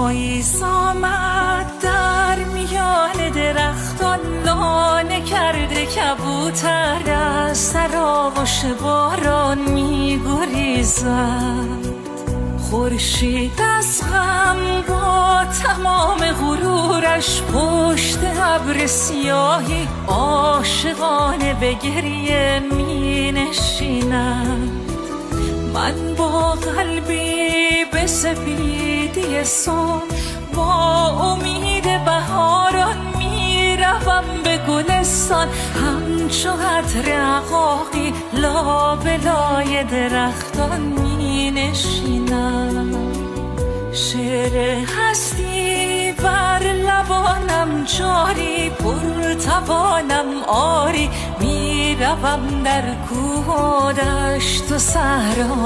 پاییز آمد در میان درختان، لانه کرده کبوتر از سر آغوش باران می‌گریزد. خورشید از غم با تمام غرورش پشت ابر سیاهی عاشقانه به گریه می نشیند. من با قلبی به سپیدی صبح با امید بهاران می روم به گلستان، همچو عطر عقاقی لابلای درختان می نشینم. شعر هستی بر لبانم جاری، پرتوانم آری، می روم در کوه و دشت و صحرا.